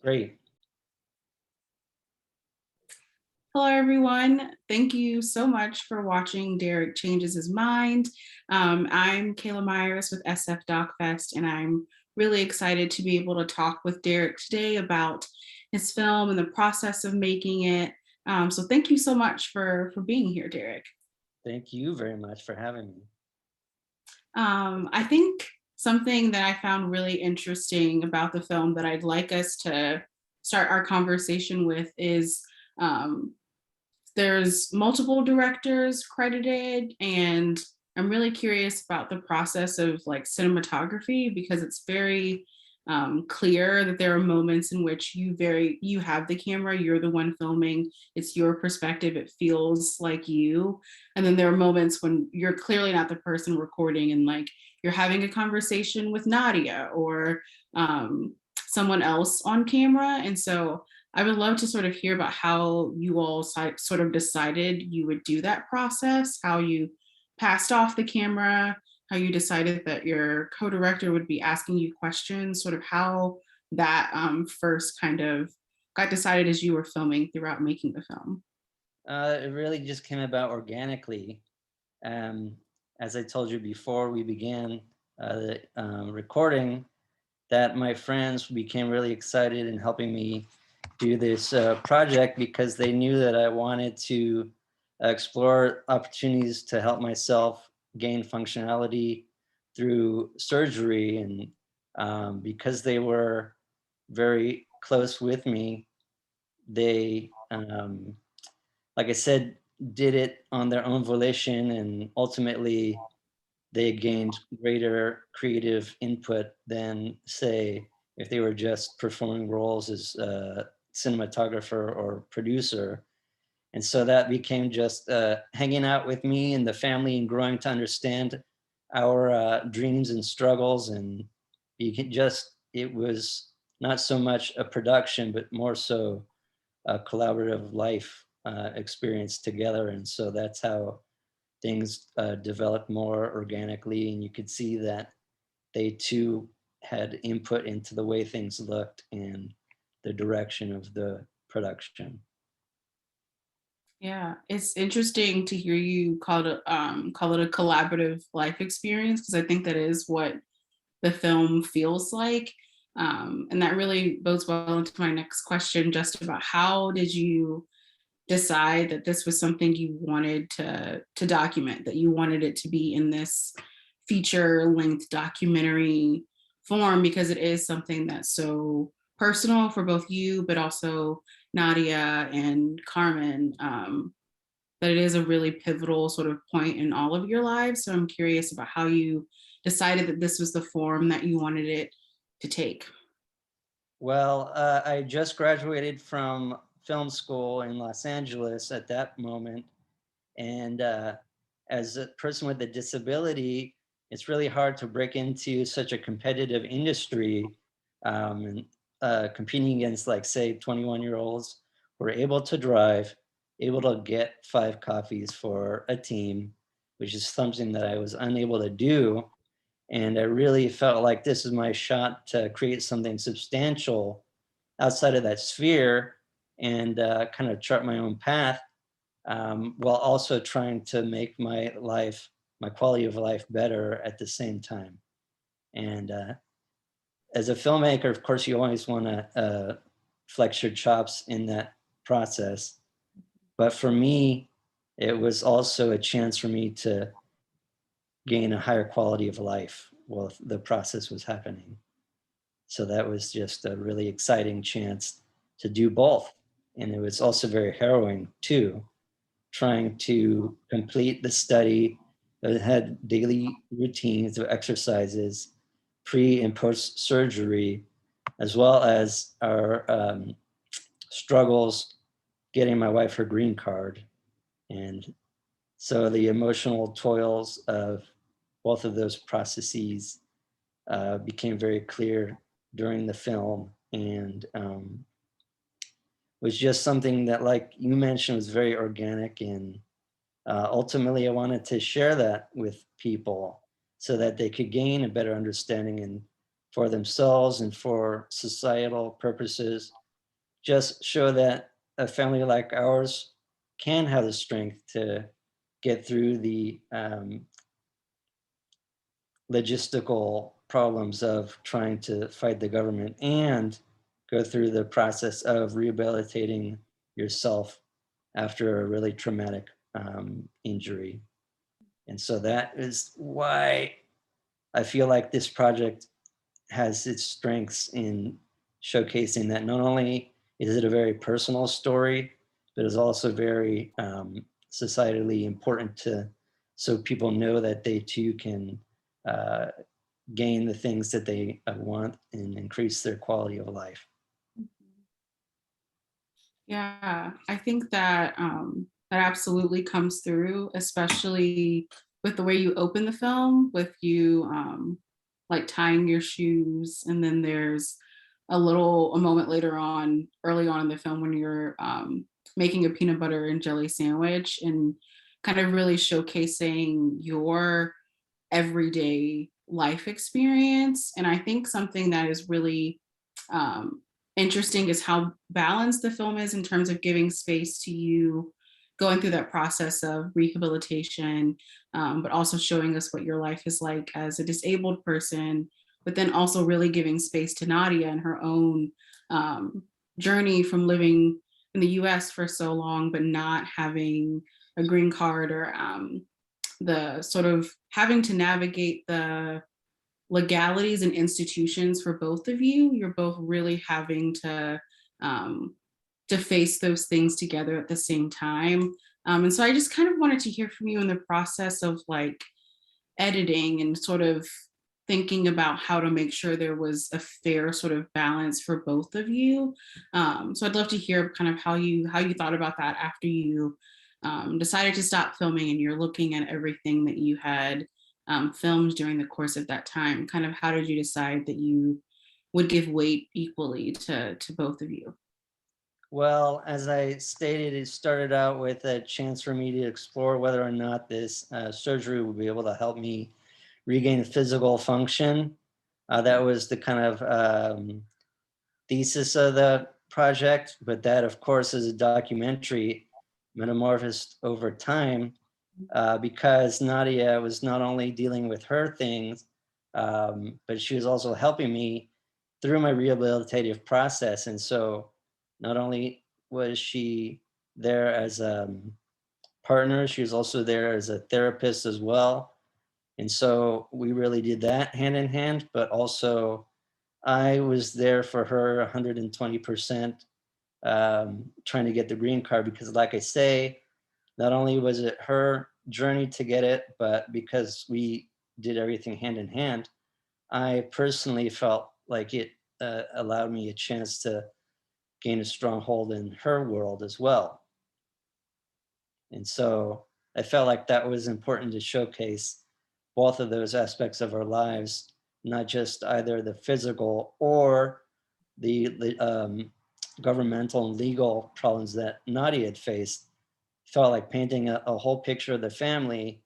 Great. Hello, everyone. Thank you so much for watching Derek Changes His Mind. I'm Kayla Myers with SF Doc Fest, and I'm really excited to be able to talk with Derek today about his film and the process of making it. So thank you so much for being here, Derek. Thank you very much for having me. I think something that I found really interesting about the film that I'd like us to start our conversation with is um, there's multiple directors credited, and I'm really curious about the process of like cinematography because it's very clear that there are moments in which you have the camera, you're the one filming, it's your perspective, it feels like you. And then there are moments when you're clearly not the person recording, and like you're having a conversation with Nadia or someone else on camera. And so I would love to sort of hear about how you all sort of decided you would do that process, how you passed off the camera, how you decided that your co-director would be asking you questions, sort of how that first kind of got decided as you were filming throughout making the film. It really just came about organically. Um, as I told you before we began the recording, that my friends became really excited in helping me do this project because they knew that I wanted to explore opportunities to help myself gain functionality through surgery. And because they were very close with me, they like I said, did it on their own volition, and ultimately they gained greater creative input than, say, if they were just performing roles as a cinematographer or producer. And so that became just hanging out with me and the family and growing to understand our dreams and struggles. And it was not so much a production, but more so a collaborative life experience together. And so that's how things developed more organically. And you could see that they too had input into the way things looked and the direction of the production. Yeah, it's interesting to hear you call it a collaborative life experience because I think that is what the film feels like. And that really bodes well into my next question, just about how did you decide that this was something you wanted to document, that you wanted it to be in this feature length documentary form, because it is something that's so personal for both you, but also Nadia and Carmen, that it is a really pivotal sort of point in all of your lives. So I'm curious about how you decided that this was the form that you wanted it to take. Well, I just graduated from film school in Los Angeles at that moment. And as a person with a disability, it's really hard to break into such a competitive industry and competing against, like, say, 21-year-olds who are able to drive, able to get 5 coffees for a team, which is something that I was unable to do. And I really felt like this is my shot to create something substantial outside of that sphere and kind of chart my own path, while also trying to make my quality of life better at the same time. And as a filmmaker, of course, you always want to flex your chops in that process. But for me, it was also a chance for me to gain a higher quality of life while the process was happening. So that was just a really exciting chance to do both. And it was also very harrowing too, trying to complete the study that had daily routines of exercises, pre and post surgery, as well as our struggles getting my wife her green card. And so the emotional toils of both of those processes became very clear during the film, and was just something that, like you mentioned, was very organic. And ultimately, I wanted to share that with people so that they could gain a better understanding and for themselves and for societal purposes, just show that a family like ours can have the strength to get through the logistical problems of trying to fight the government and go through the process of rehabilitating yourself after a really traumatic injury. And so that is why I feel like this project has its strengths in showcasing that not only is it a very personal story, but is also very societally important to so people know that they too can uh, gain the things that they want and increase their quality of life. Yeah, I think that that absolutely comes through, especially with the way you open the film, with you like tying your shoes, and then there's a moment later on, early on in the film, when you're making a peanut butter and jelly sandwich, and kind of really showcasing your everyday life experience. And I think something that is really um, interesting is how balanced the film is in terms of giving space to you going through that process of rehabilitation, but also showing us what your life is like as a disabled person, but then also really giving space to Nadia and her own um, journey from living in the US for so long, but not having a green card, or the sort of having to navigate the legalities and institutions for both of you. You're both really having um, to face those things together at the same time. And so I just kind of wanted to hear from you in the process of like editing and sort of thinking about how to make sure there was a fair sort of balance for both of you. So I'd love to hear kind of how you thought about that after you decided to stop filming and you're looking at everything that you had filmed during the course of that time. Kind of how did you decide that you would give weight equally to both of you? Well, as I stated, it started out with a chance for me to explore whether or not this surgery would be able to help me regain physical function. That was the kind of thesis of the project, but that, of course, is a documentary metamorphosed over time because Nadia was not only dealing with her things, but she was also helping me through my rehabilitative process. And so, not only was she there as a partner, she was also there as a therapist as well. And so, we really did that hand in hand, but also, I was there for her 120%, trying to get the green card because, like I say, not only was it her journey to get it, but because we did everything hand in hand, I personally felt like it allowed me a chance to gain a strong hold in her world as well. And so I felt like that was important to showcase both of those aspects of our lives, not just either the physical or the governmental and legal problems that Nadia had faced. Felt like painting a whole picture of the family,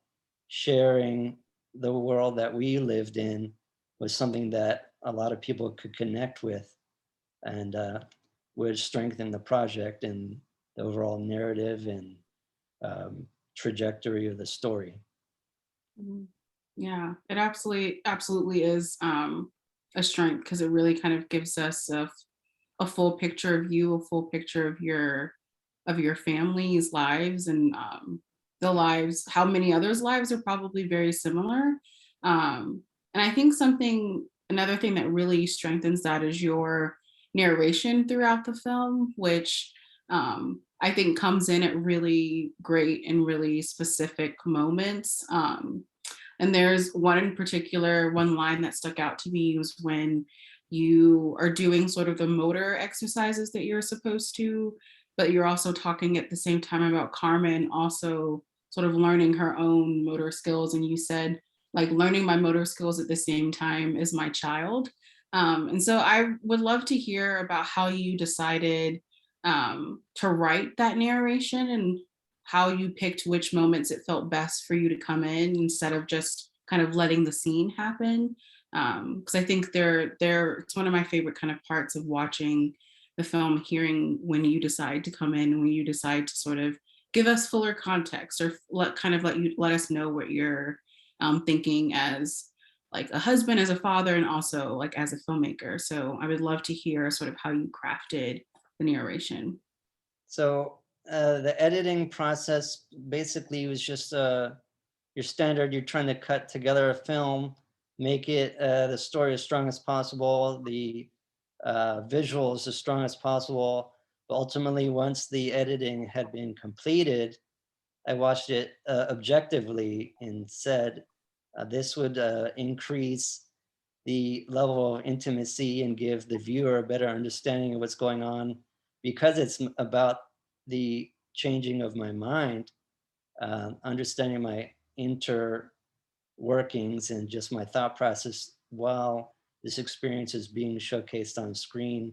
sharing the world that we lived in was something that a lot of people could connect with and would strengthen the project and the overall narrative and um, trajectory of the story. Mhm. Yeah, it absolutely is a strength because it really kind of gives us a full picture of you, a full picture of your family's lives, and the lives, how many others' lives are probably very similar. And I think another thing that really strengthens that is your narration throughout the film, which I think comes in at really great and really specific moments. And there's one in particular, one line that stuck out to me was when you are doing sort of the motor exercises that you're supposed to, but you're also talking at the same time about Carmen also sort of learning her own motor skills. And you said, like, learning my motor skills at the same time as my child. And so I would love to hear about how you decided to write that narration, and how you picked which moments it felt best for you to come in instead of just kind of letting the scene happen. Because I think it's one of my favorite kind of parts of watching the film, hearing when you decide to come in, when you decide to sort of give us fuller context, or let us know what you're thinking as like a husband, as a father, and also like as a filmmaker. So I would love to hear sort of how you crafted the narration. So the editing process basically was just your standard. You're trying to cut together a film, make it the story as strong as possible, the visuals as strong as possible. But ultimately, once the editing had been completed, I watched it objectively and said this would increase the level of intimacy and give the viewer a better understanding of what's going on, because it's about the changing of my mind, understanding my inner workings and just my thought process while this experience is being showcased on screen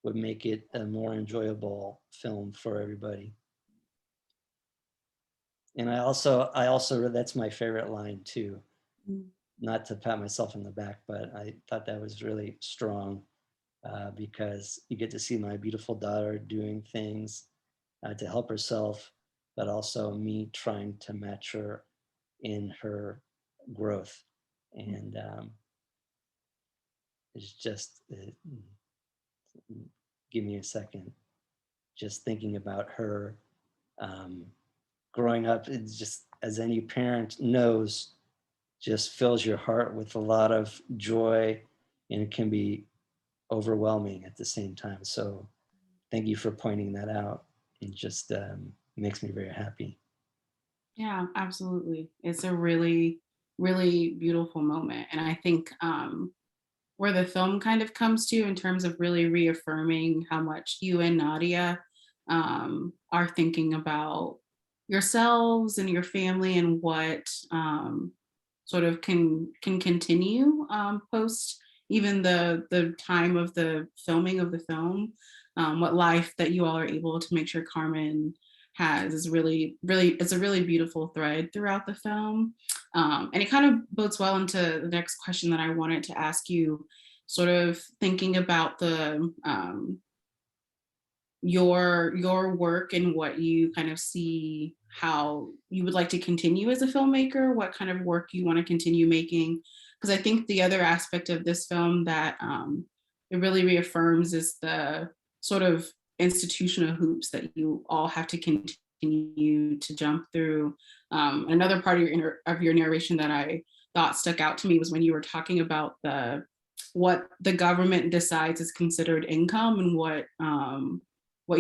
would make it a more enjoyable film for everybody. And I also that's my favorite line too. Mm. Not to pat myself on the back, but I thought that was really strong because you get to see my beautiful daughter doing things to help herself, but also me trying to match her in her growth. And it's just, give me a second, just thinking about her um, growing up, it's just, as any parent knows, just fills your heart with a lot of joy, and it can be overwhelming at the same time. So thank you for pointing that out. It just makes me very happy. Yeah, absolutely. It's a really, really beautiful moment. And I think where the film kind of comes to in terms of really reaffirming how much you and Nadia are thinking about yourselves and your family, and what sort of can continue post even the time of the filming of the film. What life that you all are able to make sure Carmen has is really, really, it's a really beautiful thread throughout the film. And it kind of bodes well into the next question that I wanted to ask you, sort of thinking about the your work and what you kind of see how you would like to continue as a filmmaker, what kind of work you want to continue making. Because I think the other aspect of this film that it really reaffirms is the sort of institutional hoops that you all have to continue to jump through. Another part of your narration that I thought stuck out to me was when you were talking about what the government decides is considered income, and what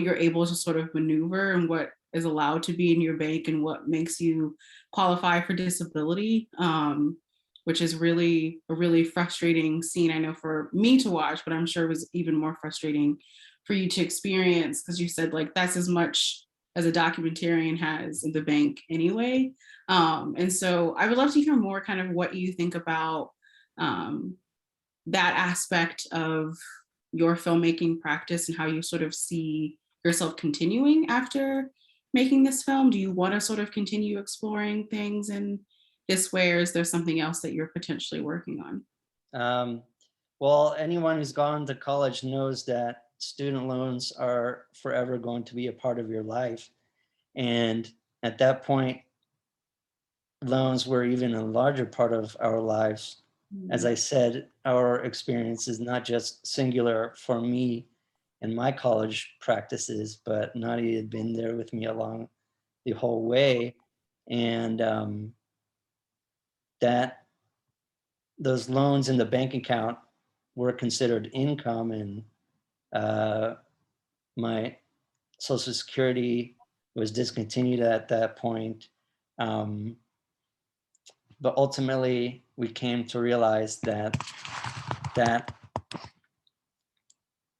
you're able to sort of maneuver, and what is allowed to be in your bank, and what makes you qualify for disability, which is really a really frustrating scene, I know, for me to watch, but I'm sure it was even more frustrating for you to experience, because you said like that's as much as a documentarian has in the bank anyway. And so I would love to hear more kind of what you think about um, that aspect of your filmmaking practice, and how you sort of see yourself continuing after making this film. Do you want to sort of continue exploring things in this way, or is there something else that you're potentially working on? Um, well, anyone who's gone to college knows that student loans are forever going to be a part of your life. And at that point, loans were even a larger part of our lives. As Mm, I said, our experience is not just singular for me and my college practices, but Nadia had been there with me along the whole way. And that those loans in the bank account were considered income, and uh, my Social Security was discontinued at that point. Um, but ultimately, we came to realize that that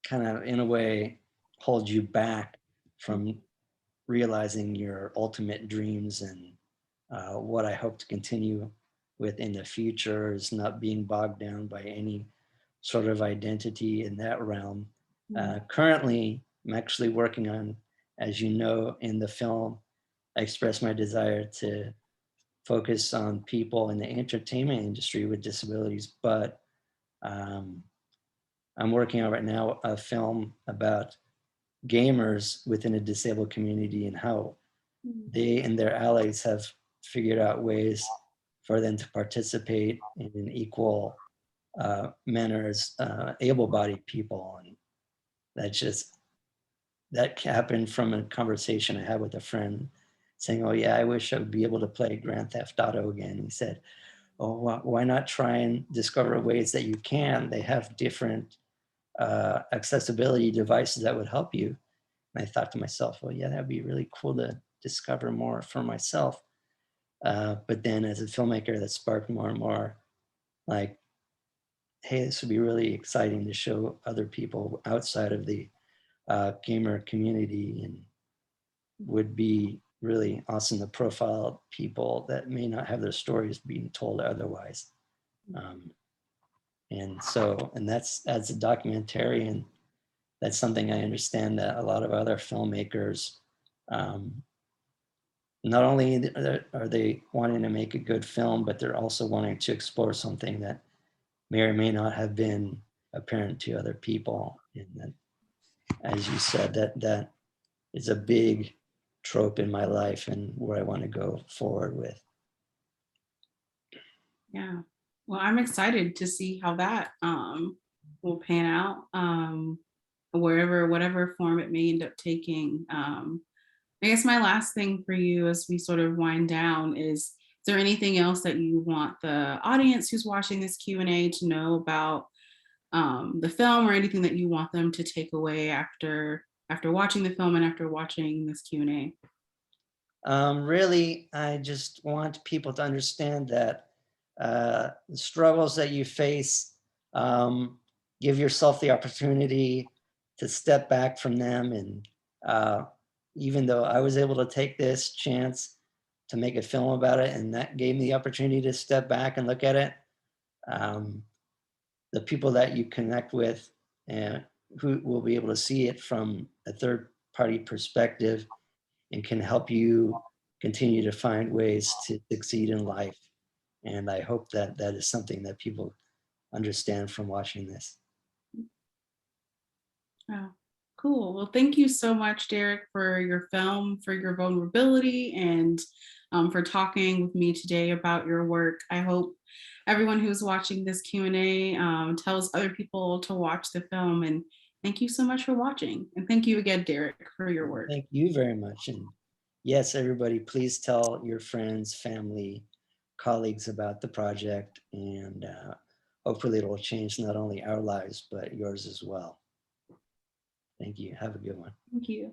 kind of, in a way, holds you back from realizing your ultimate dreams. And what I hope to continue with in the future is not being bogged down by any sort of identity in that realm. mm, Currently, I'm actually working on, as you know, in the film, I express my desire to focus on people in the entertainment industry with disabilities, but um, I'm working on right now a film about gamers within a disabled community and how Mm. they and their allies have figured out ways for them to participate in an equal manner as able-bodied people. And that just, that happened from a conversation I had with a friend saying, oh yeah, I wish I would be able to play Grand Theft Auto again. He said, oh, why not try and discover ways that you can? They have different accessibility devices that would help you. And I thought to myself, well, yeah, that'd be really cool to discover more for myself. But then as a filmmaker, that sparked more and more like, hey, this would be really exciting to show other people outside of the gamer community, and would be really awesome to profile people that may not have their stories being told otherwise. Um, and so, and that's, as a documentarian, that's something I understand that a lot of other filmmakers, um, not only are they wanting to make a good film, but they're also wanting to explore something that may or may not have been apparent to other people. And that, as you said, that is a big trope in my life and where I want to go forward with. Yeah. Well, I'm excited to see how that will pan out, wherever, whatever form it may end up taking. I guess my last thing for you as we sort of wind down is there anything else that you want the audience who's watching this Q&A to know about the film, or anything that you want them to take away after watching the film and after watching this Q&A? Really, I just want people to understand that the struggles that you face, give yourself the opportunity to step back from them. And uh, even though I was able to take this chance to make a film about it, and that gave me the opportunity to step back and look at it, um, the people that you connect with and who will be able to see it from a third party perspective and can help you continue to find ways to succeed in life. And I hope that that is something that people understand from watching this. Oh, cool. Well, thank you so much, Derek, for your film, for your vulnerability, and for talking with me today about your work. I hope everyone who's watching this Q&A tells other people to watch the film. And thank you so much for watching. And thank you again, Derek, for your work. Thank you very much. And yes, everybody, please tell your friends, family, colleagues about the project. And hopefully it'll change not only our lives, but yours as well. Thank you. Have a good one. Thank you.